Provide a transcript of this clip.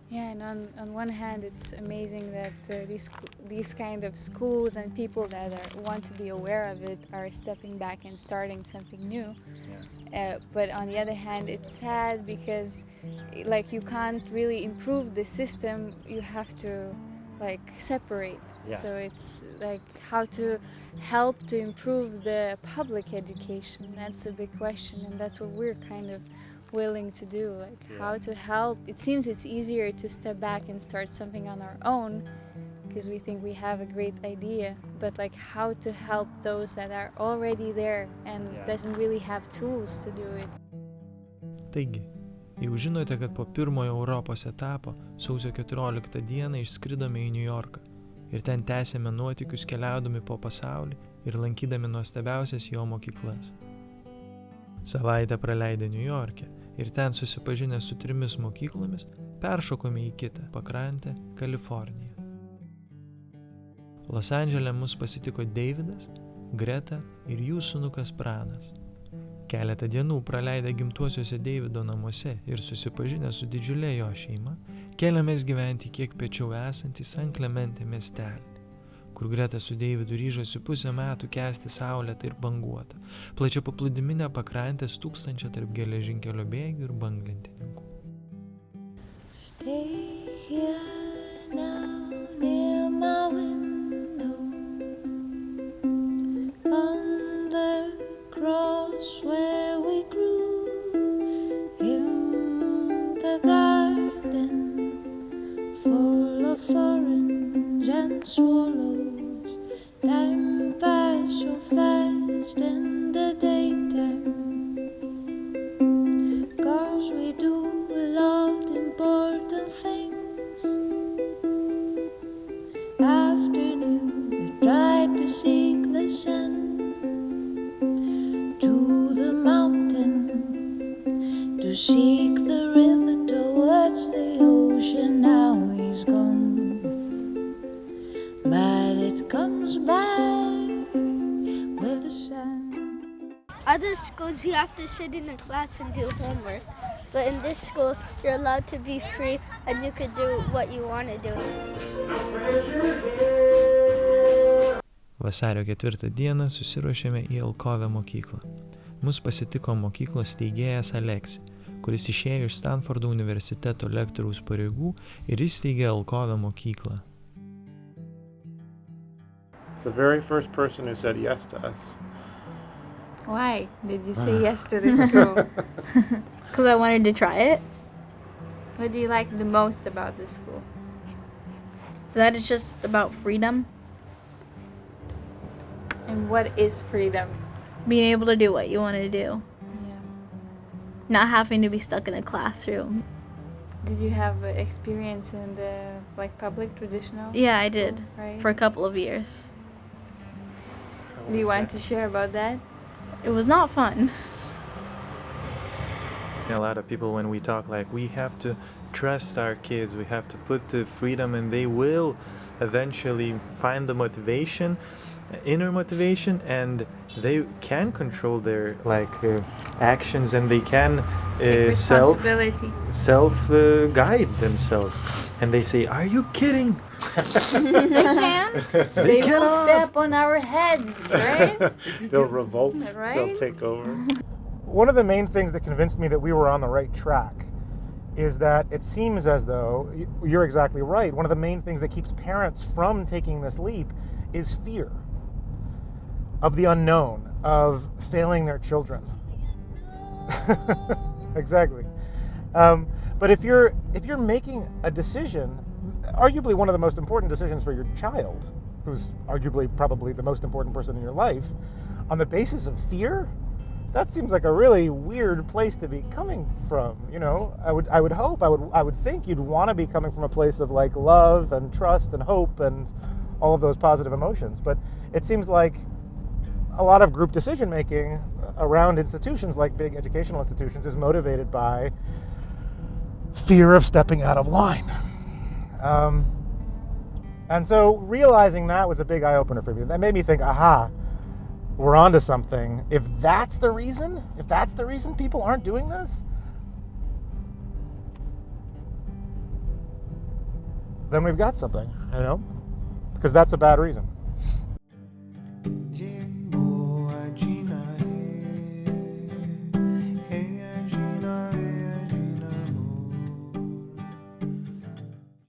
Yeah, and on one hand, it's amazing that these kind of schools and people that want to be aware of it are stepping back and starting something new. But on the other hand, it's sad because, like, you can't really improve the system. You have to, like, separate. Yeah. So it's like how to help to improve the public education. That's a big question, and that's what we're kind of willing to do, like how to help. It seems it's easier to step back and start something on our own because we think we have a great idea, but like how to help those that are already there and doesn't really have tools to do it. Taigi, jau žinote, kad po pirmojo Europos etapo sausio 14 dieną išskridome į Niujorką ir ten tęsėme nuotykius keliaudami po pasaulį ir lankydami nuostabiausias jo mokyklas. Savaitę praleidę Niujorke ir ten susipažinę su 3 mokyklomis, peršokome į kitą pakrantę Kaliforniją. Los Andžele mus pasitiko Deividas, Greta ir jų sūnukas Pranas. Keletą dienų praleidę gimtuosiuose Deivido namuose ir susipažinę su didžiulė jo šeima, keliamės gyventi kiek piečiau esantį San Clemente miestelį, kur Greta su Deividu ryžosi pusę metų kęsti saulėtą ir banguotą, plačia paplūdiminę pakrantę stūkstančią tarp geležinkelio bėgių ir banglentininkų. Stay here now near my window on the cross where we grew in the garden full of orange and swallows. Time passed so fast in the daytime, 'cause we do a lot important things. Afternoon we tried to seek the sun, to the mountain, to seek the river towards the ocean. Now he's gone, but it comes back with the sun. Other schools you have to sit in a class and do homework, but in this school you're allowed to be free and you could do what you want to do. Vasario 4 dieną susiruošėme į Elkovę mokyklą. Mus pasitiko mokyklos steigėjas Aleksi, kuris išėjo iš Stanfordo universiteto lektoriaus pareigų ir įsteigė Elkovę mokyklą. It's the very first person who said yes to us. Why did you say yes to this school? Because I wanted to try it. What do you like the most about the school? That it's just about freedom. And what is freedom? Being able to do what you want to do. Yeah. Not having to be stuck in a classroom. Did you have experience in the public traditional? Yeah, I did. Right? For a couple of years. Do you want to share about that? It was not fun. A lot of people, when we talk, like, we have to trust our kids, we have to put the freedom, and they will eventually find the motivation, inner motivation, and they can control their actions, and they can self-guide themselves. And they say, "Are you kidding?" They can. They will step on our heads, right? They'll revolt, Right? they'll take over. One of the main things that convinced me that we were on the right track is that it seems as though, you're exactly right, one of the main things that keeps parents from taking this leap is fear of the unknown, of failing their children. Exactly. But if you're making a decision, arguably one of the most important decisions for your child, who's arguably probably the most important person in your life, on the basis of fear, that seems like a really weird place to be coming from. You know, I would think you'd want to be coming from a place of love and trust and hope and all of those positive emotions. But it seems like a lot of group decision making around institutions like big educational institutions is motivated by fear of stepping out of line. And so realizing that was a big eye-opener for me. That made me think, aha, we're onto something. If that's the reason people aren't doing this, then we've got something, you know? Because that's a bad reason.